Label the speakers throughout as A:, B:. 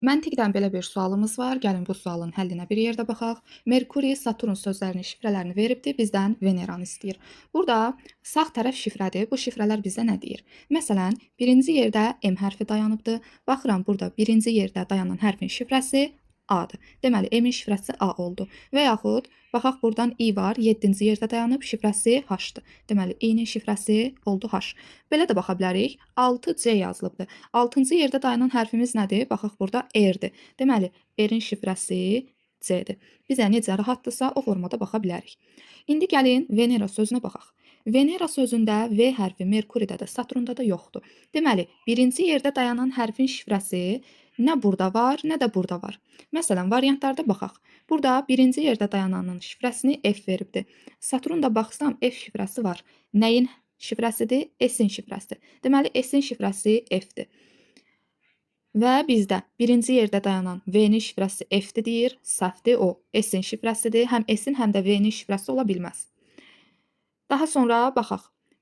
A: Məntiqdən belə bir sualımız var. Gəlin bu sualın həllinə bir yerdə baxaq. Merkuri, Saturn sözlərinin şifrələrini veribdir, bizdən Veneranı istəyir. Burada sağ tərəf şifrədir. Bu şifrələr bizə nə deyir? Məsələn, birinci yerdə M hərfi dayanıbdır. Baxıram, burada birinci yerdə dayanan hərfin şifrəsi A-dır. Deməli, M-in şifrəsi A oldu. Və yaxud, baxaq, buradan I var, 7-ci yerdə dayanıb, şifrəsi H-dır. Deməli, I-nin şifrəsi oldu H. Belə də baxa bilərik. 6C yazılıbdır. 6-cı yerdə dayanan hərfimiz nədir? Baxaq, burada R-dir. Deməli, R-in şifrəsi C-dir. Bizə necə rahatdırsa, o formada baxa bilərik. İndi gəlin Venera sözünə baxaq. Venera sözündə V hərfi Merkuridə də, Saturunda da yoxdur. Deməli, birinci yerdə dayanan hərfin şifrəsi nə burada var, nə də burada var. Məsələn, variantlarda baxaq. Burada birinci yerdə dayananın şifrəsini F veribdir. Saturnda baxsam, F şifrəsi var. Nəyin şifrəsidir? S-in şifrəsidir. Deməli, S-in şifrəsi F-dir. Və bizdə birinci yerdə dayanan V-nin şifrəsi F-dir deyir, səhvdir o. S-in şifrəsidir. Həm S-in, həm də V-nin şifrəsi ola bilməz. Daha sonra baxaq.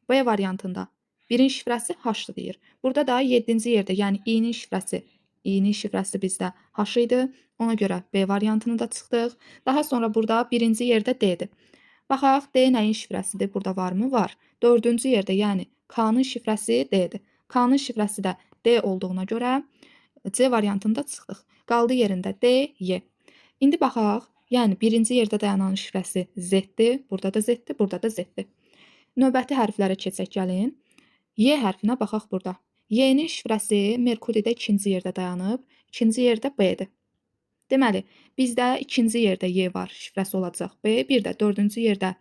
A: B variantında birin şifrəsi H-dır deyir. Burada da 7-ci yerdə, yəni I-nin şifrəsi. I-nin şifrəsi bizdə H idi. Ona görə B variantını da çıxdıq. Daha sonra burada birinci yerdə D-dir. Baxaq, D nəyin şifrəsidir? Burada varmı? Var. 4-cü yerdə, yəni K-nın şifrəsi D-dir. K-nın şifrəsi də D olduğuna görə C variantında çıxdıq. Qaldı yerində D, Y. İndi baxaq, yəni birinci yerdə dayanan şifrəsi Z-dir. Burada da Z-dir, burada da Z-dir. Növbəti hərflərə keçək gəlin. Y hərfinə baxaq burada. Y-nin şifrəsi Merkuridə ikinci yerdə dayanıb, ikinci yerdə B-dir. Deməli, bizdə ikinci yerdə Y var, şifrəsi olacaq B, bir də 4-cü yerdə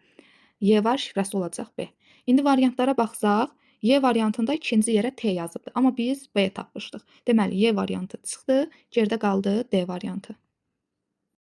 A: Y var, şifrəsi olacaq B. İndi variantlara baxsaq, Y variantında ikinci yerə T yazıbdır, amma biz B tapmışdıq. Deməli, Y variantı çıxdı, geridə qaldı D variantı.